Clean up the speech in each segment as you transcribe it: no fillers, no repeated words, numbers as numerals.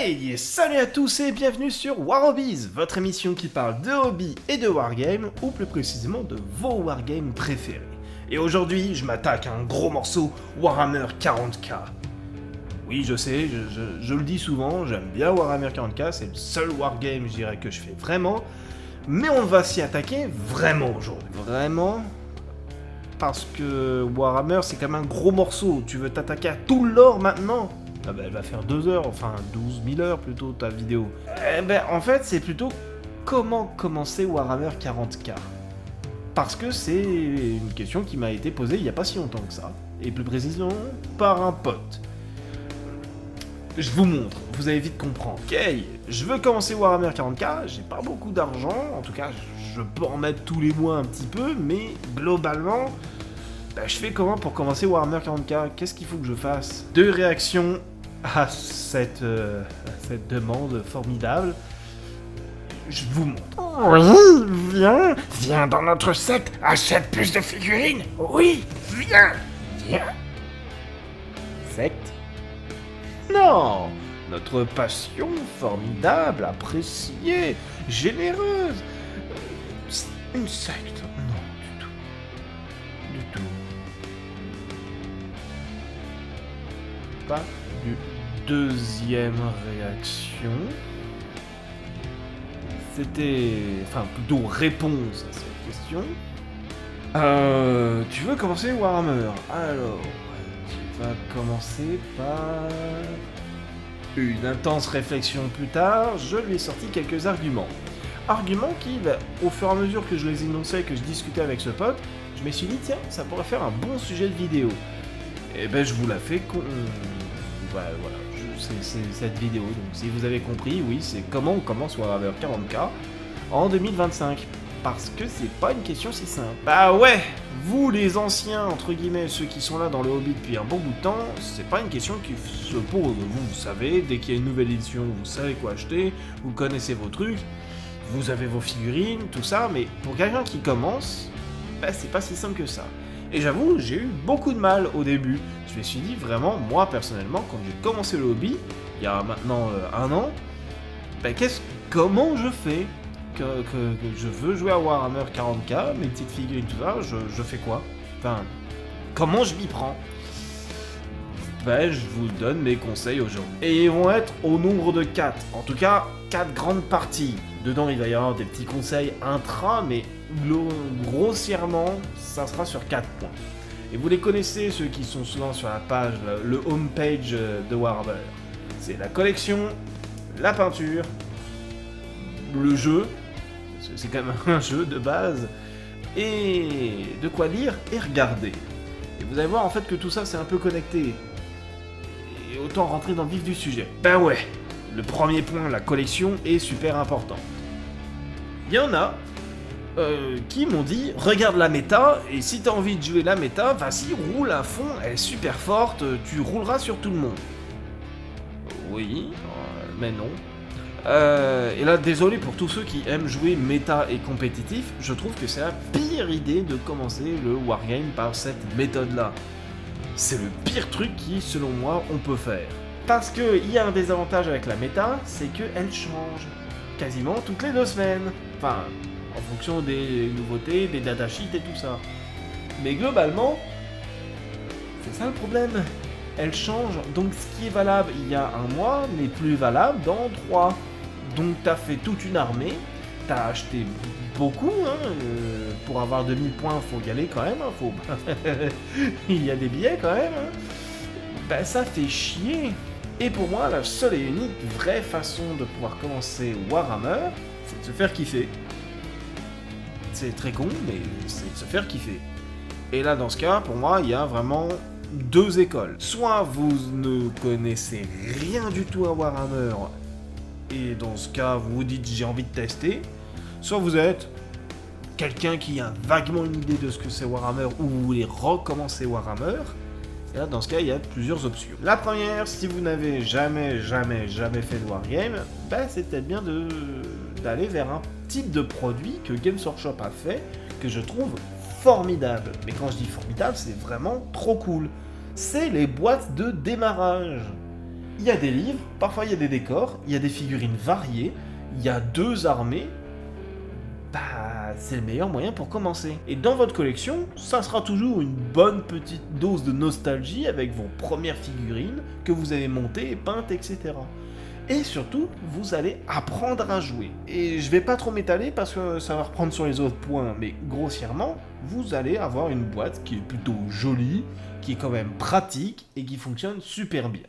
Hey, salut à tous et bienvenue sur War Hobbies, votre émission qui parle de hobby et de wargame, ou plus précisément de vos wargames préférés. Et aujourd'hui, je m'attaque à un gros morceau Warhammer 40k. Oui, je sais, je le dis souvent, j'aime bien Warhammer 40k, c'est le seul wargame, je dirais, que je fais vraiment, mais on va s'y attaquer vraiment aujourd'hui. Vraiment, parce que Warhammer, c'est quand même un gros morceau, tu veux t'attaquer à tout le lore maintenant ? Ah bah, elle va faire 2 heures, enfin 12 000 heures plutôt, ta vidéo. En fait, c'est plutôt comment commencer Warhammer 40k. Parce que c'est une question qui m'a été posée il n'y a pas si longtemps que ça. Et plus précisément, par un pote. Je vous montre, vous allez vite comprendre. Ok, je veux commencer Warhammer 40k, j'ai pas beaucoup d'argent, en tout cas, je peux en mettre tous les mois un petit peu, mais globalement, je fais comment pour commencer Warhammer 40k? Qu'est-ce qu'il faut que je fasse? 2 réactions à cette demande formidable. Je vous montre. Oui, viens dans notre secte, achète plus de figurines. Oui, viens. Secte? Non, notre passion formidable, appréciée, généreuse. Une secte? Non, du tout. Du tout. Pas du deuxième réaction. C'était... Enfin, plutôt réponse à cette question. Tu veux commencer Warhammer? Alors, tu vas commencer par... Une intense réflexion plus tard, je lui ai sorti quelques arguments. Arguments qui, au fur et à mesure que je les énonçais et que je discutais avec ce pote, je me suis dit, tiens, ça pourrait faire un bon sujet de vidéo. Et je vous la fais... voilà, c'est cette vidéo, donc si vous avez compris, oui, c'est comment on commence Warhammer 40k en 2025. Parce que c'est pas une question si simple. Bah ouais, vous les anciens, entre guillemets, ceux qui sont là dans le hobby depuis un bon bout de temps, c'est pas une question qui se pose. Vous savez, dès qu'il y a une nouvelle édition, vous savez quoi acheter, vous connaissez vos trucs, vous avez vos figurines, tout ça, mais pour quelqu'un qui commence, c'est pas si simple que ça. Et j'avoue, j'ai eu beaucoup de mal au début. Je me suis dit vraiment, moi personnellement, quand j'ai commencé le hobby, il y a maintenant 1 an, comment je fais que je veux jouer à Warhammer 40k, mes petites figurines, tout ça, je fais quoi? Enfin, comment je m'y prends? Je vous donne mes conseils aujourd'hui. Et ils vont être au nombre de 4. En tout cas, 4 grandes parties. Dedans, il va y avoir des petits conseils intra, mais grossièrement, ça sera sur 4 points. Et vous les connaissez, ceux qui sont souvent sur la page, le homepage de Warhammer. C'est la collection, la peinture, le jeu, c'est quand même un jeu de base, et de quoi lire et regarder. Et vous allez voir en fait que tout ça c'est un peu connecté. Et autant rentrer dans le vif du sujet. Ouais, le premier point, la collection, est super important. Il y en a qui m'ont dit, regarde la méta, et si t'as envie de jouer la méta, vas-y, roule à fond, elle est super forte, tu rouleras sur tout le monde. Oui, mais non. Et là, désolé pour tous ceux qui aiment jouer méta et compétitif, je trouve que c'est la pire idée de commencer le wargame par cette méthode-là. C'est le pire truc qui, selon moi, on peut faire. Parce qu'il y a un désavantage avec la méta, c'est qu'elle change quasiment toutes les 2 semaines. Enfin, en fonction des nouveautés, des datasheets et tout ça. Mais globalement, c'est ça le problème. Elle change, donc ce qui est valable il y a 1 mois n'est plus valable dans 3. Donc t'as fait toute une armée, t'as acheté beaucoup, pour avoir 2000 points, faut y aller quand même, il y a des billets quand même, ça fait chier. Et pour moi, la seule et unique vraie façon de pouvoir commencer Warhammer, c'est de se faire kiffer. C'est très con, mais c'est de se faire kiffer. Et là, dans ce cas, pour moi, il y a vraiment 2 écoles. Soit vous ne connaissez rien du tout à Warhammer, et dans ce cas, vous vous dites j'ai envie de tester. Soit vous êtes quelqu'un qui a vaguement une idée de ce que c'est Warhammer, ou vous voulez recommencer Warhammer. Et là, dans ce cas, il y a plusieurs options. La première, si vous n'avez jamais fait de Wargame, c'est peut-être bien d'aller vers un type de produit que Games Workshop a fait, que je trouve formidable. Mais quand je dis formidable, c'est vraiment trop cool. C'est les boîtes de démarrage. il y a des livres, parfois il y a des décors, il y a des figurines variées, il y a 2 armées, bah c'est le meilleur moyen pour commencer. Et dans votre collection, ça sera toujours une bonne petite dose de nostalgie avec vos premières figurines que vous avez montées et peintes, etc. Et surtout, vous allez apprendre à jouer. Et je vais pas trop m'étaler parce que ça va reprendre sur les autres points, mais grossièrement, vous allez avoir une boîte qui est plutôt jolie, qui est quand même pratique et qui fonctionne super bien.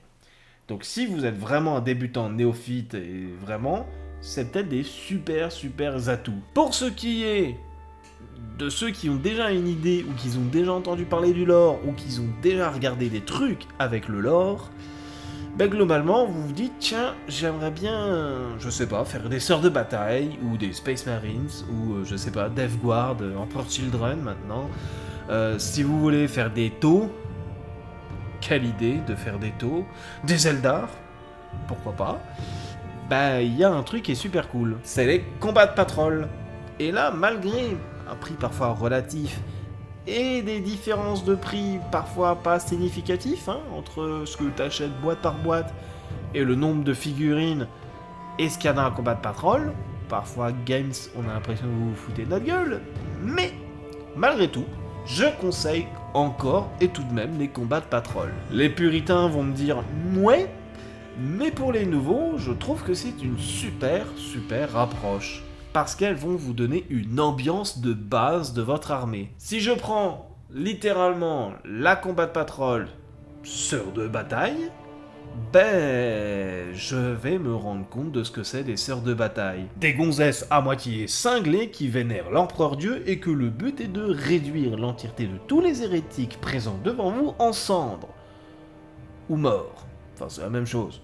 Donc si vous êtes vraiment un débutant néophyte et vraiment, c'est peut-être des super atouts. Pour ce qui est de ceux qui ont déjà une idée ou qui ont déjà entendu parler du lore ou qui ont déjà regardé des trucs avec le lore, ben globalement vous vous dites tiens j'aimerais bien, je sais pas, faire des sœurs de bataille ou des Space Marines ou je sais pas, Death Guard, Emperor Children maintenant. Si vous voulez faire des taux, quelle idée de faire des taux, des Eldar, pourquoi pas. Bah, il y a un truc qui est super cool, c'est les combats de patrol. Et là, malgré un prix parfois relatif et des différences de prix parfois pas significatifs, entre ce que t'achètes boîte par boîte et le nombre de figurines et ce qu'il y a dans un combat de patrol, parfois Games, on a l'impression que vous vous foutez de notre gueule, mais malgré tout, je conseille encore et tout de même les combats de patrol. Les puritains vont me dire « ouais », mais pour les nouveaux, je trouve que c'est une super approche. Parce qu'elles vont vous donner une ambiance de base de votre armée. Si je prends littéralement la combat de patrol, sœur de bataille, ben je vais me rendre compte de ce que c'est des sœurs de bataille. Des gonzesses à moitié cinglées qui vénèrent l'empereur Dieu et que le but est de réduire l'entièreté de tous les hérétiques présents devant vous en cendres. Ou morts. Enfin, c'est la même chose.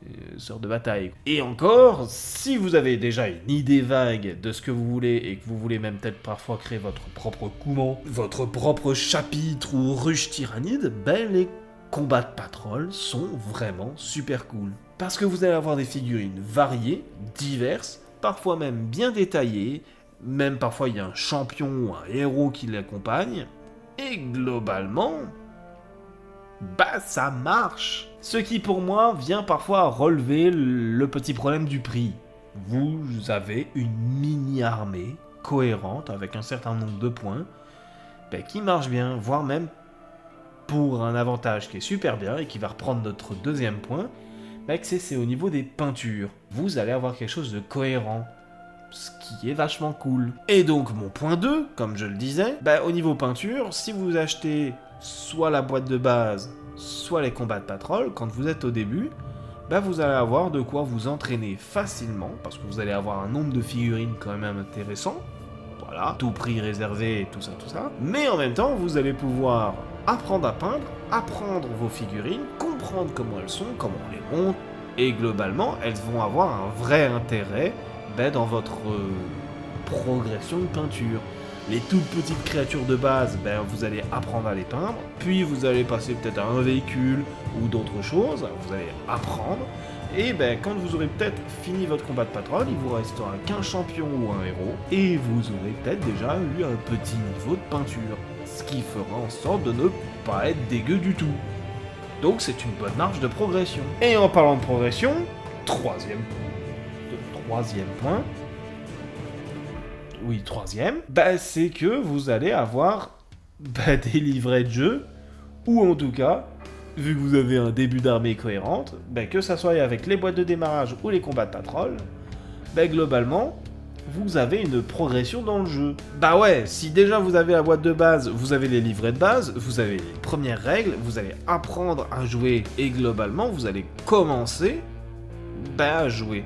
C'est sœur de bataille. Et encore, si vous avez déjà une idée vague de ce que vous voulez et que vous voulez même peut-être parfois créer votre propre couvent, votre propre chapitre ou ruche tyrannide, ben les combats de patrol sont vraiment super cool. Parce que vous allez avoir des figurines variées, diverses, parfois même bien détaillées, même parfois il y a un champion ou un héros qui l'accompagne, et globalement, bah ça marche. Ce qui pour moi vient parfois relever le petit problème du prix. Vous avez une mini-armée cohérente avec un certain nombre de points qui marche bien, voire même pour un avantage qui est super bien et qui va reprendre notre deuxième point, que c'est au niveau des peintures. Vous allez avoir quelque chose de cohérent, ce qui est vachement cool. Et donc mon point 2, comme je le disais, au niveau peinture, si vous achetez soit la boîte de base, soit les combats de patrol, quand vous êtes au début, vous allez avoir de quoi vous entraîner facilement, parce que vous allez avoir un nombre de figurines quand même intéressant, voilà, tout prix réservé, tout ça, mais en même temps, vous allez pouvoir apprendre à peindre, apprendre vos figurines, comprendre comment elles sont, comment on les monte, et globalement, elles vont avoir un vrai intérêt dans votre progression de peinture. Les toutes petites créatures de base, vous allez apprendre à les peindre, puis vous allez passer peut-être à un véhicule ou d'autres choses, vous allez apprendre, et quand vous aurez peut-être fini votre combat de patrol, il vous restera qu'un champion ou un héros, et vous aurez peut-être déjà eu un petit niveau de peinture, ce qui fera en sorte de ne pas être dégueu du tout. Donc c'est une bonne marge de progression. Et en parlant de progression, troisième point, oui, troisième, c'est que vous allez avoir des livrets de jeu, ou en tout cas, vu que vous avez un début d'armée cohérente, que ça soit avec les boîtes de démarrage ou les combats de patrol, globalement, vous avez une progression dans le jeu. Ouais, si déjà vous avez la boîte de base, vous avez les livrets de base, vous avez les premières règles, vous allez apprendre à jouer, et globalement, vous allez commencer à jouer.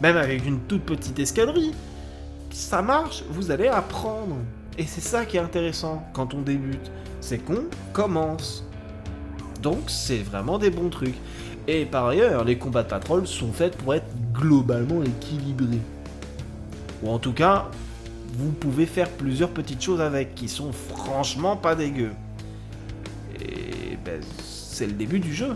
Même avec une toute petite escadrille. Ça marche, vous allez apprendre. Et c'est ça qui est intéressant quand on débute, c'est qu'on commence. Donc c'est vraiment des bons trucs. Et par ailleurs, les combats de patrol sont faits pour être globalement équilibrés. Ou en tout cas, vous pouvez faire plusieurs petites choses avec, qui sont franchement pas dégueu. Et c'est le début du jeu.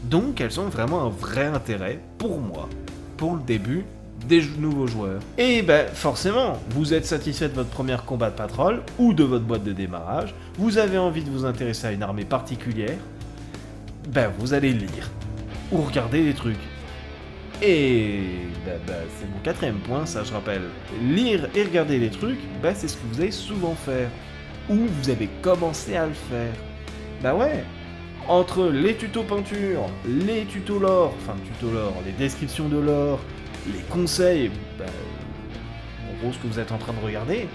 Donc elles ont vraiment un vrai intérêt, pour moi, pour le début des nouveaux joueurs. Et forcément, vous êtes satisfait de votre premier combat de patrol ou de votre boîte de démarrage, vous avez envie de vous intéresser à une armée particulière, vous allez lire. ou regarder des trucs. Et c'est mon quatrième point, ça je rappelle. Lire et regarder des trucs, c'est ce que vous allez souvent faire. Ou vous avez commencé à le faire. Bah ouais, entre les tutos peinture, les tutos lore, les descriptions de lore, les conseils, en gros ce que vous êtes en train de regarder,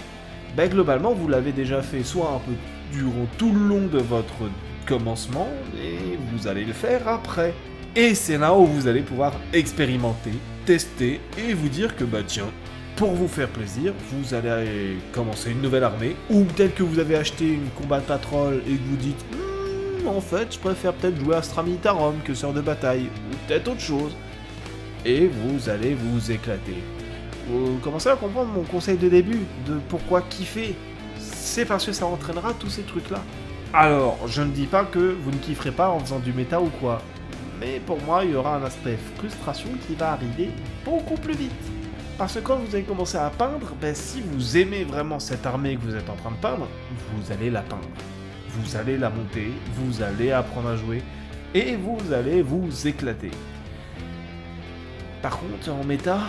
globalement vous l'avez déjà fait soit un peu durant tout le long de votre commencement, et vous allez le faire après. Et c'est là où vous allez pouvoir expérimenter, tester, et vous dire que tiens, pour vous faire plaisir, vous allez commencer une nouvelle armée, ou peut-être que vous avez acheté une combat patrol et que vous dites en fait, je préfère peut-être jouer Astra Militarum que sœur de bataille, ou peut-être autre chose. Et vous allez vous éclater. Vous commencez à comprendre mon conseil de début, de pourquoi kiffer. C'est parce que ça entraînera tous ces trucs-là. Alors, je ne dis pas que vous ne kifferez pas en faisant du méta ou quoi. Mais pour moi, il y aura un aspect frustration qui va arriver beaucoup plus vite. Parce que quand vous allez commencer à peindre, si vous aimez vraiment cette armée que vous êtes en train de peindre, vous allez la peindre. Vous allez la monter, vous allez apprendre à jouer, et vous allez vous éclater. Par contre, en méta,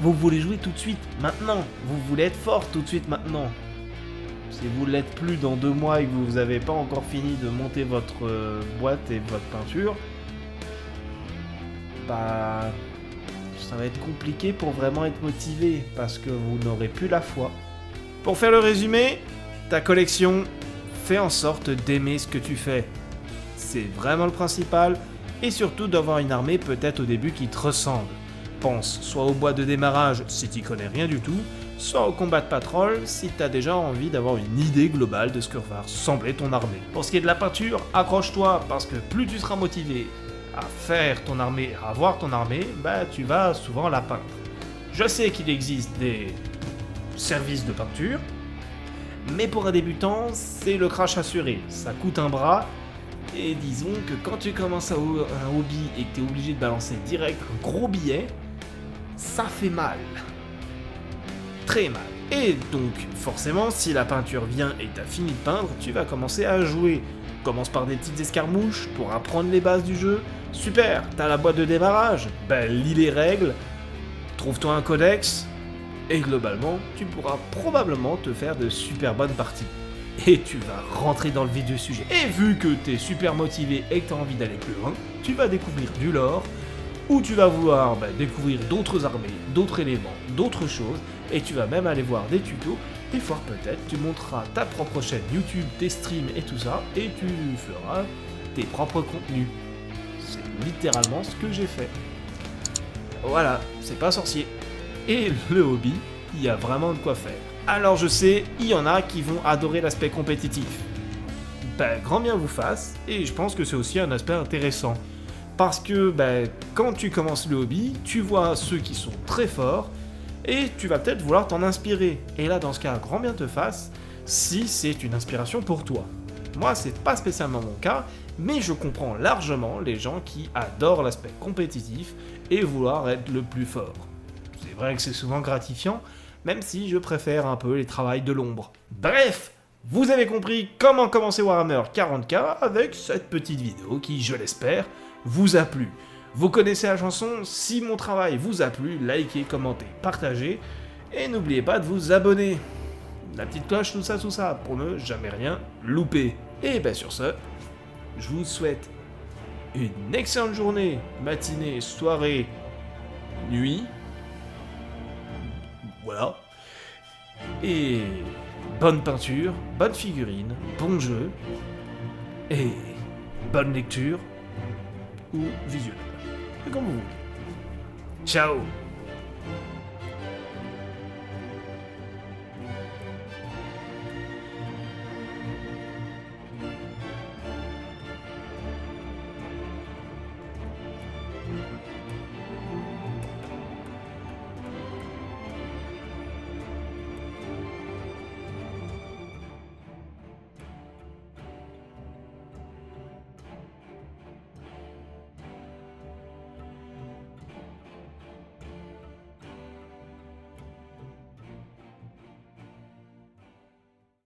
vous voulez jouer tout de suite, maintenant. Vous voulez être fort tout de suite, maintenant. Si vous l'êtes plus dans 2 mois et que vous n'avez pas encore fini de monter votre boîte et votre peinture, ça va être compliqué pour vraiment être motivé, parce que vous n'aurez plus la foi. Pour faire le résumé, ta collection, fais en sorte d'aimer ce que tu fais. C'est vraiment le principal, et surtout d'avoir une armée peut-être au début qui te ressemble. Pense soit au bois de démarrage si t'y connais rien du tout, soit au combat de patrol si t'as déjà envie d'avoir une idée globale de ce que va ressembler ton armée. Pour ce qui est de la peinture, accroche-toi, parce que plus tu seras motivé à faire ton armée, à avoir ton armée, tu vas souvent la peindre. Je sais qu'il existe des services de peinture, mais pour un débutant, c'est le crash assuré. Ça coûte un bras, et disons que quand tu commences un hobby et que tu es obligé de balancer direct un gros billet, ça fait mal. Très mal. Et donc, forcément, si la peinture vient et t'as fini de peindre, tu vas commencer à jouer. Commence par des petites escarmouches pour apprendre les bases du jeu. Super, t'as la boîte de démarrage. Lis les règles, trouve-toi un codex, et globalement, tu pourras probablement te faire de super bonnes parties. Et tu vas rentrer dans le vif du sujet. Et vu que t'es super motivé et que t'as envie d'aller plus loin, tu vas découvrir du lore, où tu vas vouloir découvrir d'autres armées, d'autres éléments, d'autres choses, et tu vas même aller voir des tutos, et voir peut-être tu monteras ta propre chaîne YouTube, tes streams et tout ça, et tu feras tes propres contenus. C'est littéralement ce que j'ai fait. Voilà, c'est pas sorcier. Et le hobby, il y a vraiment de quoi faire. Alors je sais, il y en a qui vont adorer l'aspect compétitif. Grand bien vous fasse, et je pense que c'est aussi un aspect intéressant. Parce que quand tu commences le hobby, tu vois ceux qui sont très forts, et tu vas peut-être vouloir t'en inspirer. Et là, dans ce cas, grand bien te fasse, si c'est une inspiration pour toi. Moi, c'est pas spécialement mon cas, mais je comprends largement les gens qui adorent l'aspect compétitif et vouloir être le plus fort. C'est vrai que c'est souvent gratifiant, même si je préfère un peu les travails de l'ombre. Bref, vous avez compris comment commencer Warhammer 40K avec cette petite vidéo qui, je l'espère, vous a plu. Vous connaissez la chanson, si mon travail vous a plu, likez, commentez, partagez, et n'oubliez pas de vous abonner. La petite cloche, tout ça, pour ne jamais rien louper. Et sur ce, je vous souhaite une excellente journée, matinée, soirée, nuit. Voilà. Et bonne peinture, bonne figurine, bon jeu, et bonne lecture ou visionnage. C'est comme vous voulez. Ciao!